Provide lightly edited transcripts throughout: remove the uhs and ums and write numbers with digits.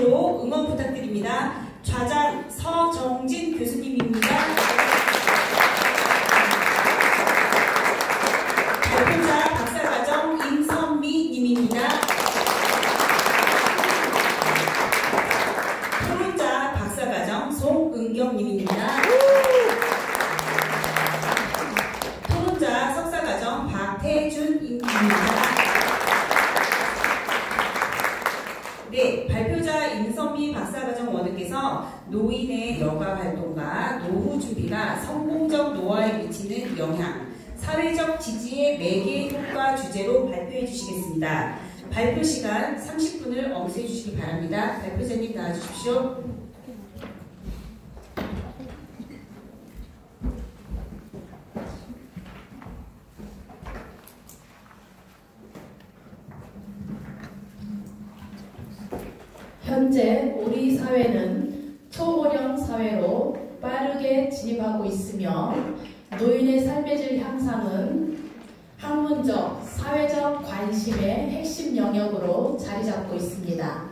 박수로 응원 부탁드립니다. 좌장 서정진 교수님입니다. 발표자 박사과정 임선미 님입니다. 토론자 박사과정 송은경 님입니다. 토론자 석사과정 박태준 님입니다. 네, 발표자 임선미 박사과정 원님께서 노인의 여가 활동과 노후 준비가 성공적 노화에 미치는 영향, 사회적 지지의 매개 효과 주제로 발표해 주시겠습니다. 발표 시간 30분을 엄수해 주시기 바랍니다. 발표자님 나와주십시오. 현재 우리 사회는 초고령 사회로 빠르게 진입하고 있으며 노인의 삶의 질 향상은 학문적, 사회적 관심의 핵심 영역으로 자리 잡고 있습니다.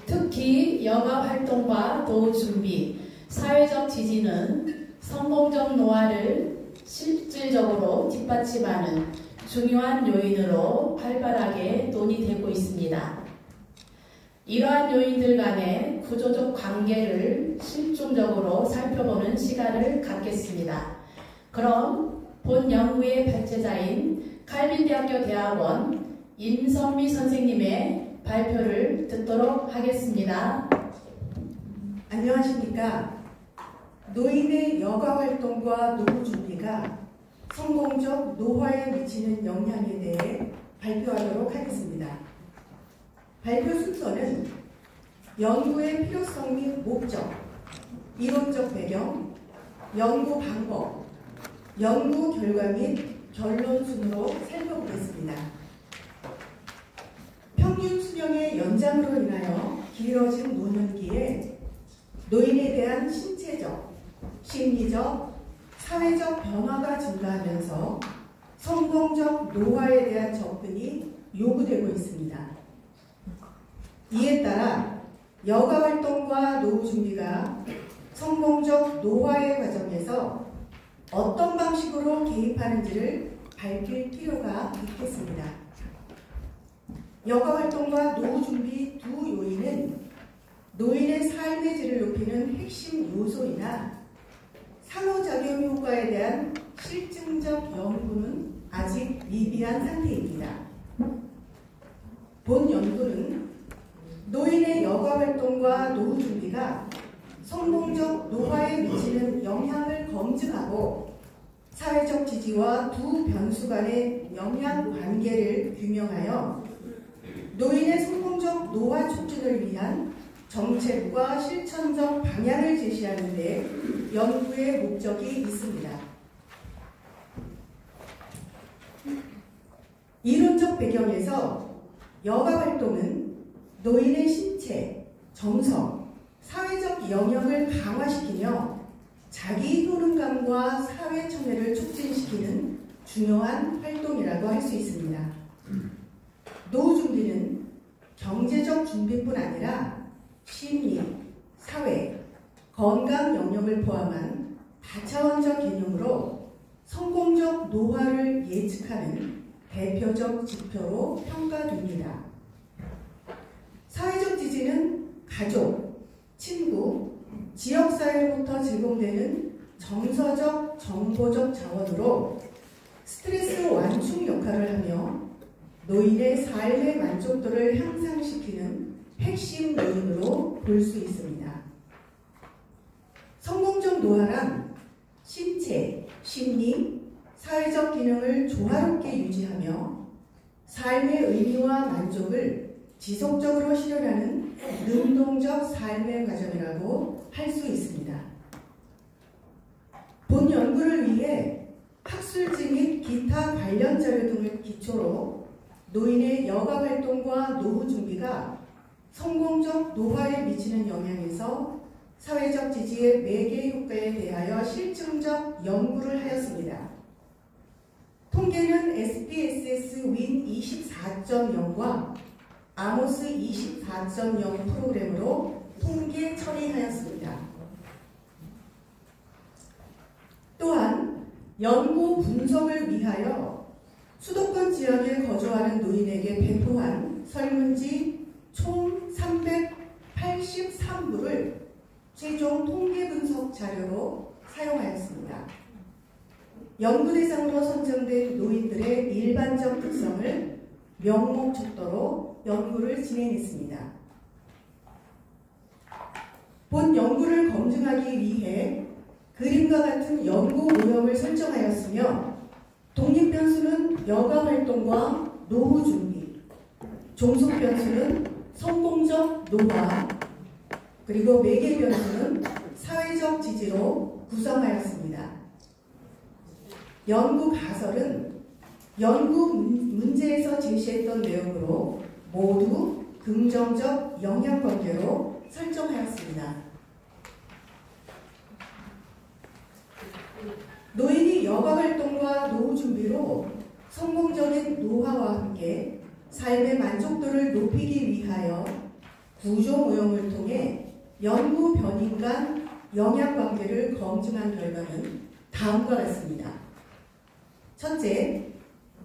특히 여가 활동과 노후 준비, 사회적 지지는 성공적 노화를 실질적으로 뒷받침하는 중요한 요인으로 활발하게 논의되고 있습니다. 이러한 요인들 간의 구조적 관계를 실중적으로 살펴보는 시간을 갖겠습니다. 그럼 본 연구의 발제자인 칼빈대학교 대학원 임선미 선생님의 발표를 듣도록 하겠습니다. 안녕하십니까. 노인의 여가 활동과 노후 준비가 성공적 노화에 미치는 영향에 대해 발표하도록 하겠습니다. 발표 순서는 연구의 필요성 및 목적, 이론적 배경, 연구 방법, 연구 결과 및 결론 순으로 살펴보겠습니다. 평균 수명의 연장으로 인하여 길어진 노년기에 노인에 대한 신체적, 심리적, 사회적 변화가 증가하면서 성공적 노화에 대한 접근이 요구되고 있습니다. 이에 따라 여가 활동과 노후 준비가 성공적 노화의 과정에서 어떤 방식으로 개입하는지를 밝힐 필요가 있겠습니다. 여가 활동과 노후 준비 두 요인은 노인의 삶의 질을 높이는 핵심 요소이나 상호작용 효과에 대한 실증적 연구는 아직 미비한 상태입니다. 본 연구는 노인의 여가 활동과 노후 준비가 성공적 노화에 미치는 영향을 검증하고 사회적 지지와 두 변수 간의 영향 관계를 규명하여 노인의 성공적 노화 촉진을 위한 정책과 실천적 방향을 제시하는 데 연구의 목적이 있습니다. 이론적 배경에서 여가 활동은 노인의 신체, 정서, 사회적 영역을 강화시키며 자기 효능감과 사회 참여를 촉진시키는 중요한 활동이라고 할 수 있습니다. 노후 준비는 경제적 준비뿐 아니라 심리, 사회, 건강 영역을 포함한 다차원적 개념으로 성공적 노화를 예측하는 대표적 지표로 평가됩니다. 사회적 지지는 가족, 친구, 지역사회로부터 제공되는 정서적, 정보적 자원으로 스트레스 완충 역할을 하며 노인의 삶의 만족도를 향상시키는 핵심 요인으로 볼 수 있습니다. 성공적 노화란 신체, 심리, 사회적 기능을 조화롭게 유지하며 삶의 의미와 만족을 지속적으로 실현하는 능동적 삶의 과정이라고 할 수 있습니다. 본 연구를 위해 학술지 및 기타 관련 자료 등을 기초로 노인의 여가 활동과 노후 준비가 성공적 노화에 미치는 영향에서 사회적 지지의 매개 효과에 대하여 실증적 연구를 하였습니다. 통계는 SPSS 윈 24.0과 아모스 24.0 프로그램으로 통계 처리하였습니다. 또한 연구 분석을 위하여 수도권 지역에 거주하는 노인에게 배포한 설문지 총 383부를 최종 통계 분석 자료로 사용하였습니다. 연구 대상으로 선정된 노인들의 일반적 특성을 명목적도로 연구를 진행했습니다. 본 연구를 검증하기 위해 그림과 같은 연구 모형을 설정하였으며 독립변수는 여가활동과 노후 준비, 종속변수는 성공적 노화, 그리고 매개변수는 사회적 지지로 구성하였습니다. 연구 가설은 연구 문제에서 제시했던 내용으로 모두 긍정적 영향관계로 설정하였습니다. 노인이 여가활동과 노후 준비로 성공적인 노화와 함께 삶의 만족도를 높이기 위하여 구조 모형을 통해 연구 변인 간 영향관계를 검증한 결과는 다음과 같습니다. 첫째,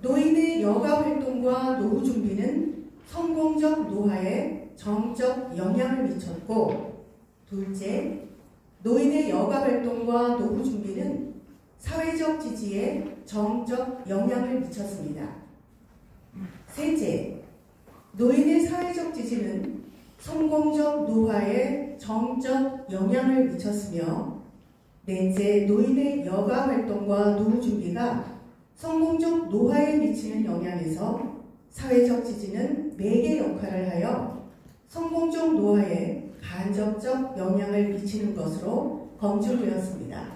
노인의 여가활동과 노후 준비는 성공적 노화에 정적 영향을 미쳤고, 둘째, 노인의 여가활동과 노후 준비는 사회적 지지에 정적 영향을 미쳤습니다. 셋째, 노인의 사회적 지지는 성공적 노화에 정적 영향을 미쳤으며, 넷째, 노인의 여가활동과 노후 준비가 성공적 노화에 미치는 영향에서 사회적 지지는 매개 역할을 하여 성공적 노화에 간접적 영향을 미치는 것으로 검증되었습니다.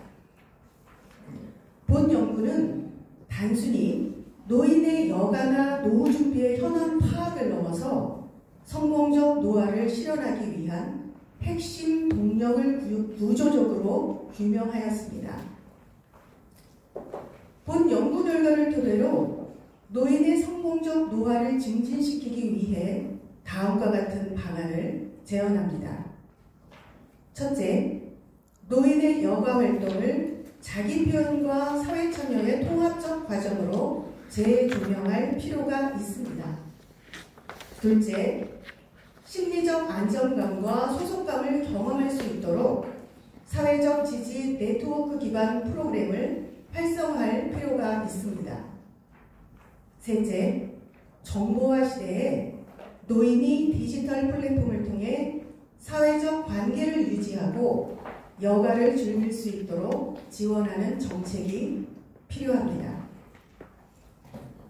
본 연구는 단순히 노인의 여가나 노후 준비의 현황 파악을 넘어서 성공적 노화를 실현하기 위한 핵심 동력을 구조적으로 규명하였습니다. 본 연구 결과를 토대로 노인의 성공적 노화를 증진시키기 위해 다음과 같은 방안을 제언합니다. 첫째, 노인의 여가활동을 자기 표현과 사회 참여의 통합적 과정으로 재조명할 필요가 있습니다. 둘째, 심리적 안정감과 소속감을 경험할 수 있도록 사회적 지지 네트워크 기반 프로그램을 활성화할 필요가 있습니다. 셋째, 정보화 시대에 노인이 디지털 플랫폼을 통해 사회적 관계를 유지하고 여가를 즐길 수 있도록 지원하는 정책이 필요합니다.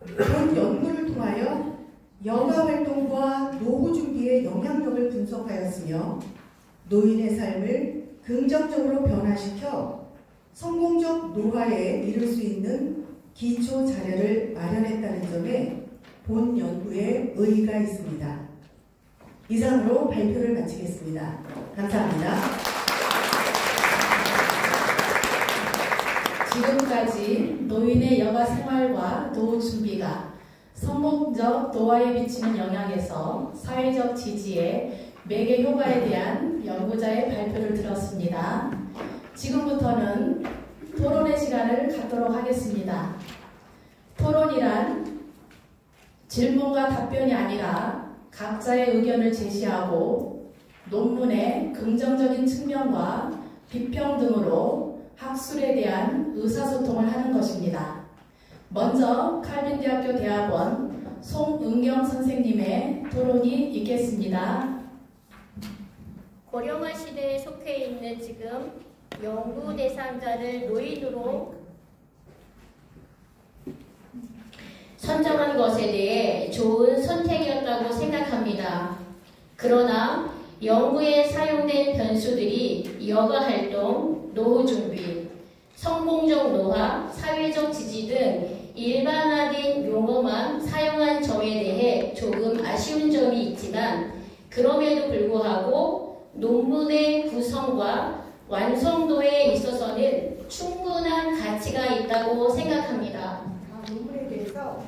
본 연구를 통하여 여가활동과 노후 준비의 영향력을 분석하였으며 노인의 삶을 긍정적으로 변화시켜 성공적 노화에 이를 수 있는 기초 자료를 마련했다는 점에 본 연구에 의의가 있습니다. 이상으로 발표를 마치겠습니다. 감사합니다. 지금까지 노인의 여가 생활과 노후 준비가 성공적 노화에 미치는 영향에서 사회적 지지에 매개 효과에 대한 연구자의 발표를 들었습니다. 지금부터는 토론의 시간을 갖도록 하겠습니다. 토론이란 질문과 답변이 아니라 각자의 의견을 제시하고 논문의 긍정적인 측면과 비평 등으로 학술에 대한 의사소통을 하는 것입니다. 먼저 칼빈대학교 대학원 송은경 선생님의 토론이 있겠습니다. 고령화 시대에 속해 있는 지금 연구 대상자를 노인으로 선정한 것에 대해 좋은 선택이었다고 생각합니다. 그러나 연구에 사용된 변수들이 여가활동, 노후 준비, 성공적 노화, 사회적 지지 등 일반화된 용어만 사용한 점에 대해 조금 아쉬운 점이 있지만 그럼에도 불구하고 논문의 구성과 완성도에 있어서는 충분한 가치가 있다고 생각합니다. 논문에 대해서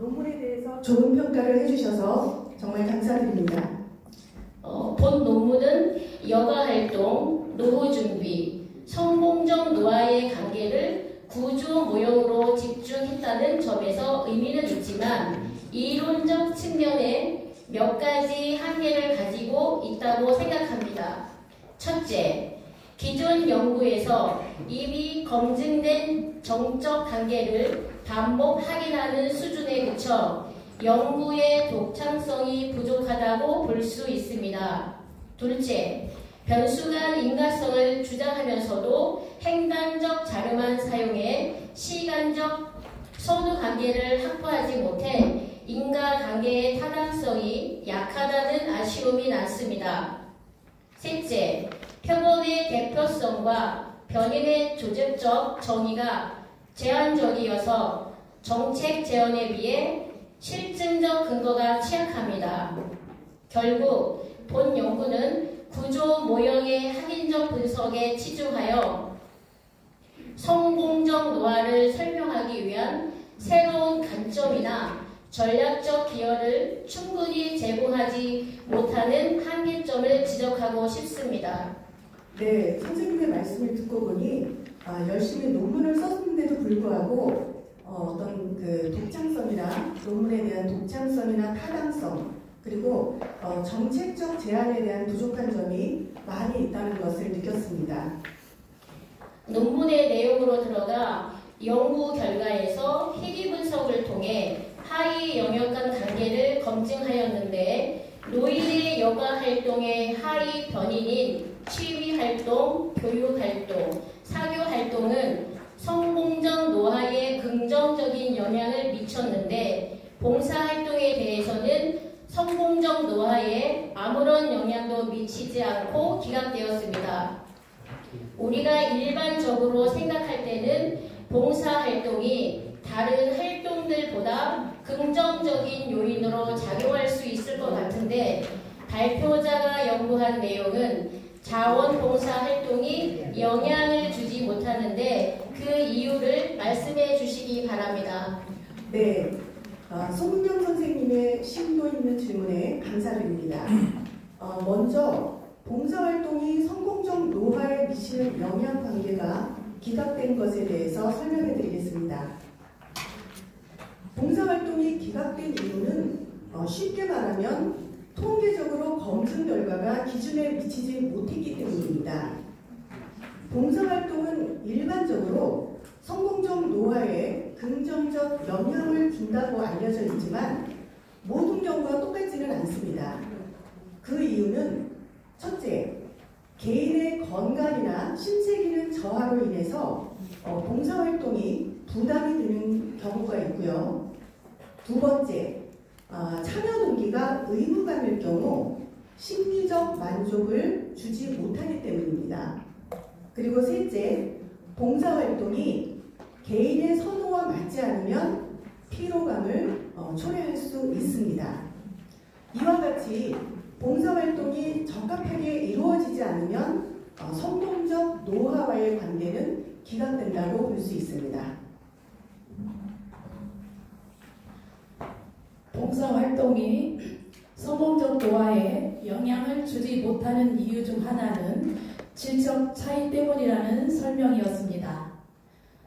논문에 대해서 좋은 평가를 해주셔서 정말 감사드립니다. 본 논문은 여가활동, 노후준비, 성공적 노화의 관계를 구조 모형으로 집중했다는 점에서 의미는 있지만 이론적 측면에 몇 가지 한계를 가지고 있다고 생각합니다. 첫째, 기존 연구에서 이미 검증된 정적 관계를 반복 확인하는 수준에 그쳐 연구의 독창성이 부족하다고 볼 수 있습니다. 둘째, 변수간 인과성을 주장하면서도 행단적 자료만 사용해 시간적 선후관계를 확보하지 못해 인과관계의 타당성이 약하다는 아쉬움이 남습니다. 셋째, 표본의 대표성과 변인의 조직적 정의가 제한적이어서 정책 제언에 비해 실증적 근거가 취약합니다. 결국 본 연구는 구조 모형의 확인적 분석에 치중하여 성공적 노화를 설명하기 위한 새로운 관점이나 전략적 기여를 충분히 제공하지 못하는 한계점을 지적하고 싶습니다. 네, 선생님의 말씀을 듣고 보니 열심히 논문을 썼는데도 불구하고 어떤 그 독창성이나 논문에 대한 독창성이나 타당성 그리고 정책적 제안에 대한 부족한 점이 많이 있다는 것을 느꼈습니다. 논문의 내용으로 들어가 연구 결과에서 희귀 분석을 통해 하위 영역 간 관계를 검증하였는데 노인의 여가 활동의 하위 변인인 취미 활동, 교육 활동, 사교 활동은 성공적 노화에 긍정적인 영향을 미쳤는데 봉사 활동에 대해서는 성공적 노화에 아무런 영향도 미치지 않고 기각되었습니다. 우리가 일반적으로 생각할 때는 봉사 활동이 다른 활동들보다 긍정적인 요인으로 작용할 수 있을 것 같은데 발표자가 연구한 내용은 자원봉사 활동이 영향을 주지 못하는데 그 이유를 말씀해 주시기 바랍니다. 네, 송은영 선생님의 심도 있는 질문에 감사드립니다. 먼저 봉사활동이 성공적 노화에 미치는 영향 관계가 기각된 것에 대해서 설명해 드리겠습니다. 봉사활동이 기각된 이유는 쉽게 말하면 통계적으로 검증 결과가 기준에 미치지 못했기 때문입니다. 봉사활동은 일반적으로 성공적 노화에 긍정적 영향을 준다고 알려져 있지만 모든 경우가 똑같지는 않습니다. 그 이유는 첫째, 개인의 건강이나 신체 기능 저하로 인해서 봉사활동이 부담이 되는 경우가 있고요. 두 번째, 참여 동기가 의무감일 경우 심리적 만족을 주지 못하기 때문입니다. 그리고 셋째, 봉사활동이 개인의 선호와 맞지 않으면 피로감을 초래할 수 있습니다. 이와 같이 봉사활동이 적합하게 이루어지지 않으면 성공적 노화와의 관계는 기각된다고 볼 수 있습니다. 봉사활동이 성공적 노화에 영향을 주지 못하는 이유 중 하나는 질적 차이 때문이라는 설명이었습니다.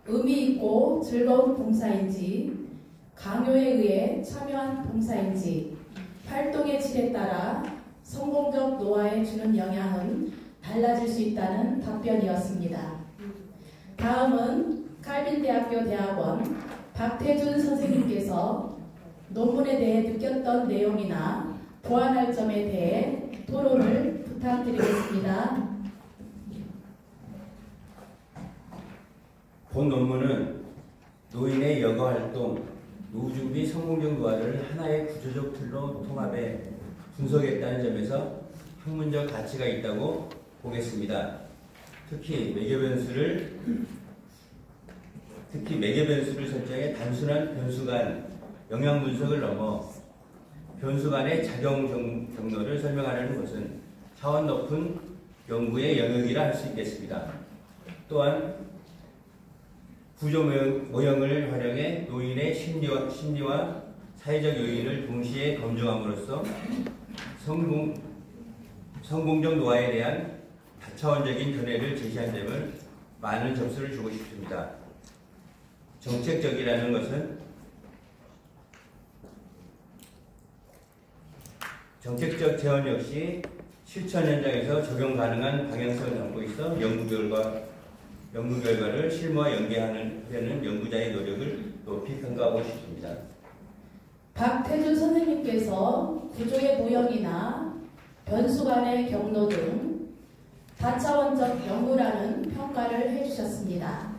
의미 있고 즐거운 봉사인지, 강요에 의해 참여한 봉사인지, 활동의 질에 따라 성공적 노화에 주는 영향은 달라질 수 있다는 답변이었습니다. 다음은 칼빈대학교 대학원 박태준 선생님께서 논문에 대해 느꼈던 내용이나 보완할 점에 대해 토론을 부탁드리겠습니다. 본 논문은 노인의 여가활동, 노후준비 성공적 노화를 하나의 구조적 틀로 통합해 분석했다는 점에서 학문적 가치가 있다고 보겠습니다. 특히 매개 변수를 설정해 단순한 변수 간 영향 분석을 넘어 변수 간의 작용 경로를 설명하는 것은 차원 높은 연구의 영역이라 할 수 있겠습니다. 또한 구조 모형을 활용해 노인의 심리와 사회적 요인을 동시에 검증함으로써 성공적 노화에 대한 다차원적인 견해를 제시한 점을 많은 점수를 주고 싶습니다. 정책적이라는 것은 정책적 제언 역시 실천 현장에서 적용 가능한 방향성을 담고 있어 연구 결과를 실무와 연계하는 연구자의 노력을 높이 평가하고 싶습니다. 박태준 선생님께서 구조의 모형이나 변수 간의 경로 등 다차원적 연구라는 평가를 해주셨습니다.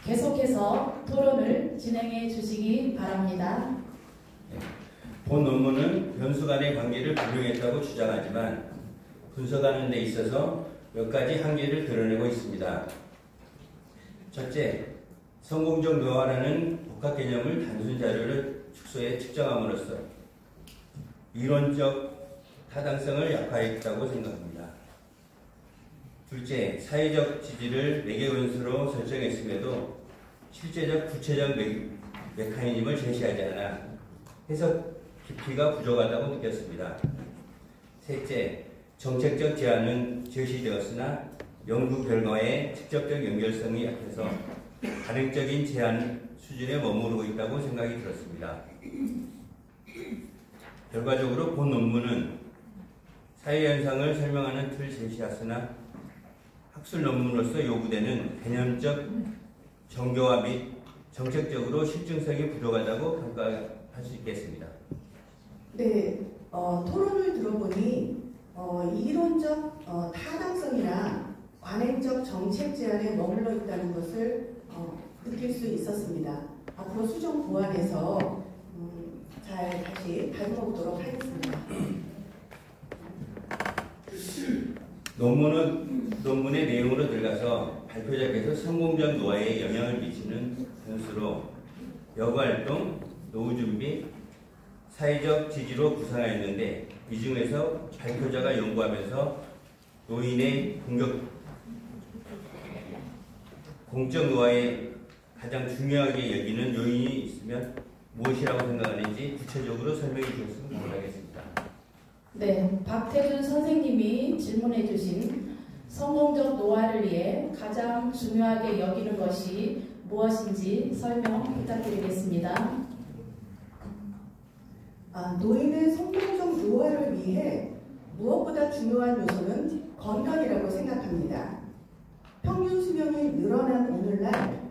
계속해서 토론을 진행해 주시기 바랍니다. 본 논문은 변수 간의 관계를 불용했다고 주장하지만 분석하는 데 있어서 몇 가지 한계를 드러내고 있습니다. 첫째, 성공적 노화라는 복합 개념을 단순 자료를 축소해 측정함으로써 이론적 타당성을 약화했다고 생각합니다. 둘째, 사회적 지지를 매개변수로 설정했음에도 실제적 구체적 메커니즘을 제시하지 않아 해석 깊이가 부족하다고 느꼈습니다. 셋째, 정책적 제안은 제시되었으나 연구 결과의 직접적 연결성이 약해서 가능적인 제안 수준에 머무르고 있다고 생각이 들었습니다. 결과적으로 본 논문은 사회현상을 설명하는 틀을 제시하으나 학술 논문으로서 요구되는 개념적 정교화 및 정책적으로 실증성이 부족하다고 평가할 수 있겠습니다. 네, 토론을 들어보니 이론적 타당성이나 관행적 정책 제안에 머물러 있다는 것을 느낄 수 있었습니다. 앞으로 수정 보완해서 잘 다시 다듬어 보도록 하겠습니다. 논문의 내용으로 들어가서 발표자께서 성공적 노화에 영향을 미치는 변수로 여가활동, 노후준비, 사회적 지지로 구성하였는데 이 중에서 발표자가 연구하면서 노인의 공적 노화에 가장 중요하게 여기는 요인이 있으면 무엇이라고 생각하는지 구체적으로 설명해 주셨으면 감사하겠습니다. 네, 박태준 선생님이 질문해 주신 성공적 노화를 위해 가장 중요하게 여기는 것이 무엇인지 설명 부탁드리겠습니다. 노인의 성공적 노화를 위해 무엇보다 중요한 요소는 건강이라고 생각합니다. 평균 수명이 늘어난 오늘날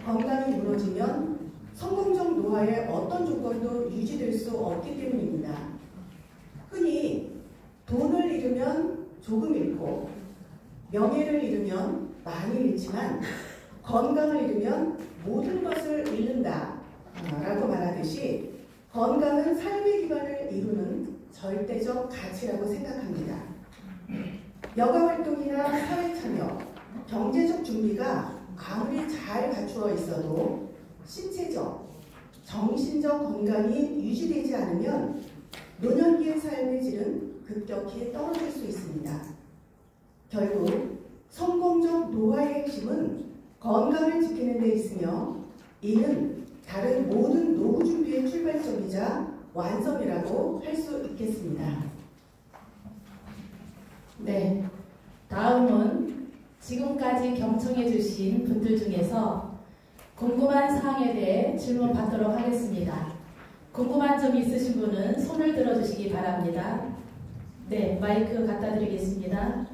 건강이 무너지면 성공적 노화의 어떤 조건도 유지될 수 없기 때문입니다. 흔히 돈을 잃으면 조금 잃고 명예를 잃으면 많이 잃지만 건강을 잃으면 모든 것을 잃는다 라고 말하듯이 건강은 삶의 기반을 이루는 절대적 가치라고 생각합니다. 여가활동이나 사회참여, 경제적 준비가 아무리 잘 갖추어 있어도 신체적, 정신적 건강이 유지되지 않으면 노년기의 삶의 질은 급격히 떨어질 수 있습니다. 결국 성공적 노화의 핵심은 건강을 지키는 데 있으며 이는 다른 모든 노후 준비의 출발점이자 완성이라고 할 수 있겠습니다. 네, 다음은 지금까지 경청해 주신 분들 중에서 궁금한 사항에 대해 질문 받도록 하겠습니다. 궁금한 점 있으신 분은 손을 들어주시기 바랍니다. 네, 마이크 갖다 드리겠습니다.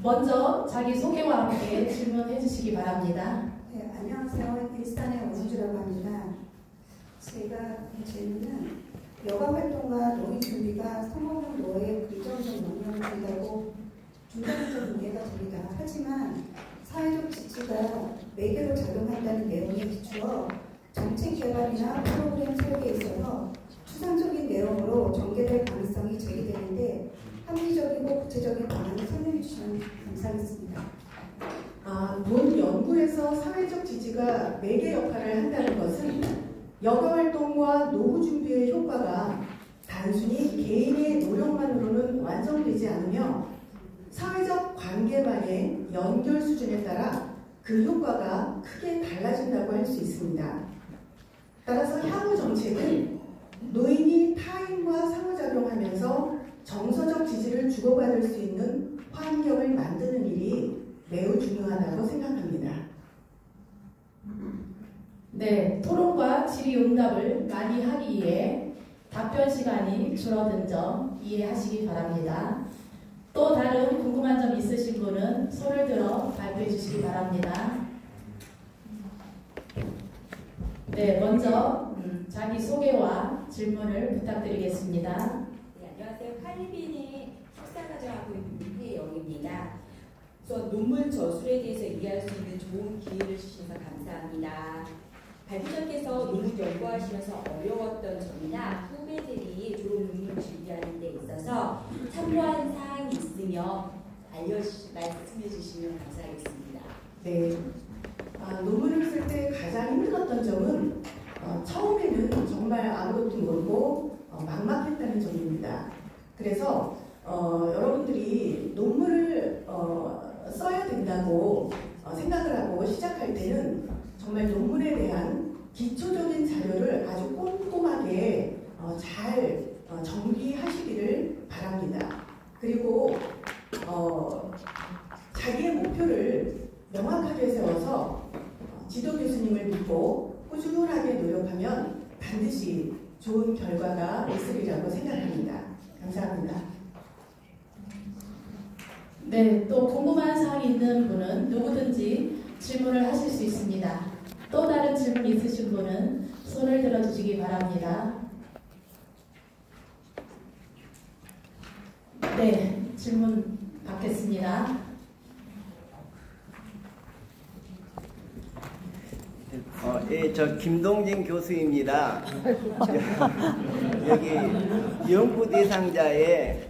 먼저 자기 소개와 함께 질문해 주시기 바랍니다. 네, 안녕하세요. 일산의 원수주라고 합니다. 제가 질문은 여가활동과 노인 준비가 성공적 노화에 긍정적 영향을 준다고 중간적으로 이해가 됩니다. 하지만 사회적 지지가 매개로 작용한다는 내용에 비추어 정책 개발이나 프로그램 설계에 있어서 추상적인 내용으로 전개될 가능성이 제기되는데 합리적이고 구체적인 방안을 설명해 주시면 감사하겠습니다. 본 연구에서 사회적 지지가 매개 역할을 한다는 것은 여가활동과 노후 준비의 효과가 단순히 개인의 노력만으로는 완성되지 않으며 사회적 관계만의 연결 수준에 따라 그 효과가 크게 달라진다고 할 수 있습니다. 따라서 향후 정책은 노인이 타인과 상호작용하면서 정서적 지지를 주고받을 수 있는 환경을 만드는 일이 매우 중요하다고 생각합니다. 네, 토론과 질의응답을 많이 하기 위해 답변 시간이 줄어든 점 이해하시기 바랍니다. 또 다른 궁금한 점 있으신 분은 손을 들어 발표해 주시기 바랍니다. 네, 먼저 자기 소개와 질문을 부탁드리겠습니다. 네, 안녕하세요. 칼빈이 석사과정하고 있는 이혜영입니다. 우선 논문 저술에 대해서 이해할 수 있는 좋은 기회를 주셔서 감사합니다. 발표자께서 논문 연구하시면서 어려웠던 점이나 후배들이 졸업 논문 준비하는 데 있어서 참고한 사항이 있으면 말씀해 주시면 감사하겠습니다. 네, 논문을 쓸 때 가장 힘들었던 점은 처음에는 정말 아무것도 모르고 막막했다는 점입니다. 그래서 여러분들이 논문을 써야 된다고 생각을 하고 시작할 때는 정말 논문에 대한 기초적인 자료를 아주 꼼꼼하게 잘 정리하시기를 바랍니다. 그리고 자기의 목표를 명확하게 세워서 지도 교수님을 믿고 꾸준하게 노력하면 반드시 좋은 결과가 있으리라고 생각합니다. 감사합니다. 네, 또 궁금한 사항이 있는 분은 누구든지 질문을 하실 수 있습니다. 또 다른 질문 있으신 분은 손을 들어주시기 바랍니다. 네, 질문 받겠습니다. 예, 저 김동진 교수입니다. 여기 연구 대상자의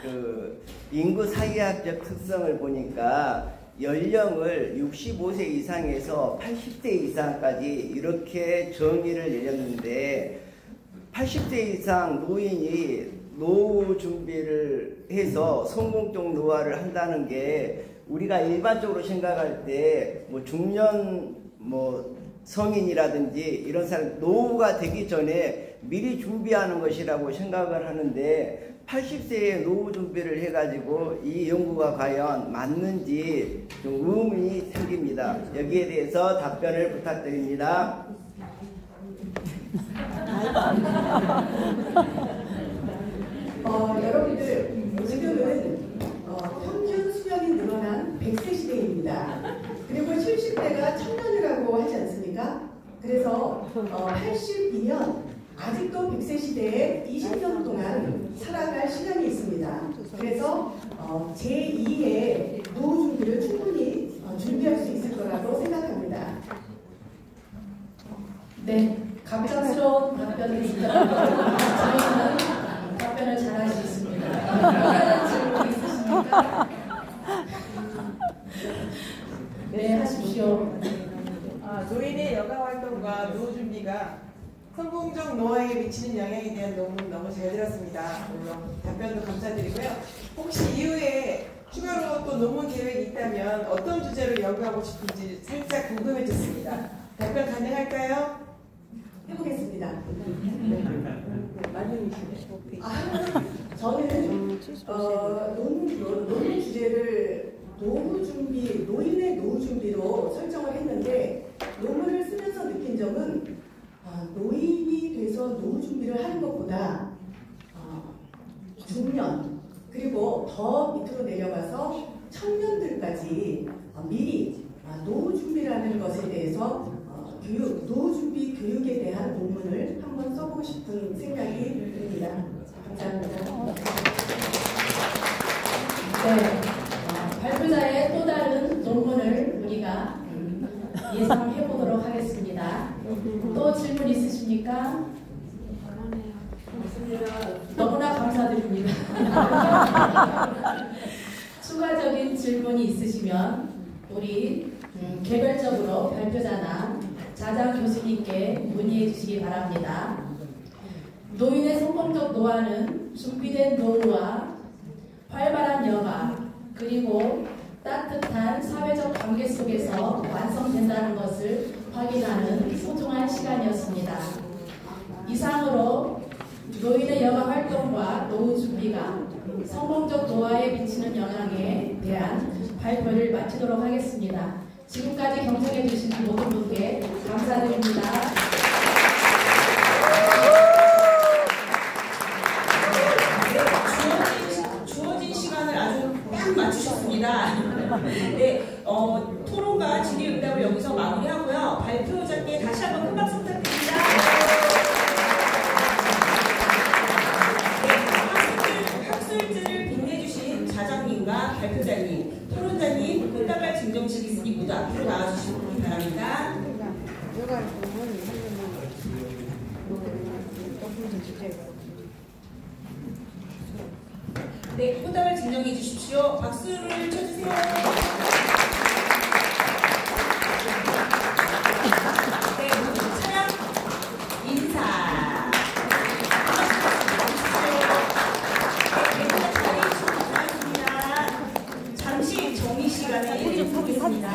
그 인구 사회학적 특성을 보니까 연령을 65세 이상에서 80세 이상까지 이렇게 정의를 내렸는데 80세 이상 노인이 노후 준비를 해서 성공적 노화를 한다는 게 우리가 일반적으로 생각할 때 뭐 중년 성인이라든지 이런 사람 노후가 되기 전에 미리 준비하는 것이라고 생각을 하는데 80세에 노후 준비를 해가지고 이 연구가 과연 맞는지 좀 의문이 생깁니다. 여기에 대해서 답변을 부탁드립니다. 여러분들 지금은 평균 수명이 늘어난 100세 시대입니다. 그리고 70대가 청년이라고 하지 않습니까? 그래서 82년 아직도 100세 시대에 20년 동안 살아갈 시간이 있습니다. 그래서 제2의 노후 준비를 충분히 준비할 수 있을 거라고 생각합니다. 네, 갑작스러운 답변을 있다면 저희는 답변을 잘할 수 있습니다. 다른 질문 있으십니까? 네, 하십시오. 노인의 여가 활동과 노후 준비가 성공적 노화에 미치는 영향에 대한 논문 너무 잘 들었습니다. 물론 답변도 감사드리고요. 혹시 이후에 추가로 또 논문 계획이 있다면 어떤 주제로 연구하고 싶은지 살짝 궁금해졌습니다. 답변 가능할까요? 해보겠습니다. 저는 논문 주제를 노후 준비, 노인의 노후 준비로 설정을 했는데 논문을 쓰면서 느낀 점은 노인이 돼서 노후 준비를 하는 것보다 중년 그리고 더 밑으로 내려가서 청년들까지 미리 노후 준비라는 것에 대해서 노후 준비 교육에 대한 논문을 한번 써보고 싶은 생각이 듭니다. 감사합니다. 네, 발표자의 또 다른 논문을 우리가 예상해 보도록 하겠습니다. 또 질문 있으십니까? 너무나 감사드립니다. 추가적인 질문이 있으시면 우리 개별적으로 발표자나 자장 교수님께 문의해 주시기 바랍니다. 노인의 성공적 노화는 준비된 노후와 활발한 여가 그리고 따뜻한 사회적 관계 속에서 완성된다는 것을 확인하는 소중한 시간이었습니다. 이상으로 노인의 여가 활동과 노후 준비가 성공적 노화에 미치는 영향에 대한 발표를 마치도록 하겠습니다. 지금까지 경청해 주신 모든 분께 감사드립니다. 주어진 시간을 아주 딱 맞추셨습니다. 네, 토론과 질의응답을 여기서 마무리하고요. 발표자께 다시 한번 큰 박수 부탁드립니다. 네, 학술지를 빛내주신 자장님과 발표자님, 토론자님, 꽃다발 증정식 있으니 모두 앞으로 나와주시기 바랍니다. 네, 꽃다발 증정해 주십시오. 박수를 쳐주세요. 네, 차량 인사. 잠시 정의 시간을 드리겠습니다.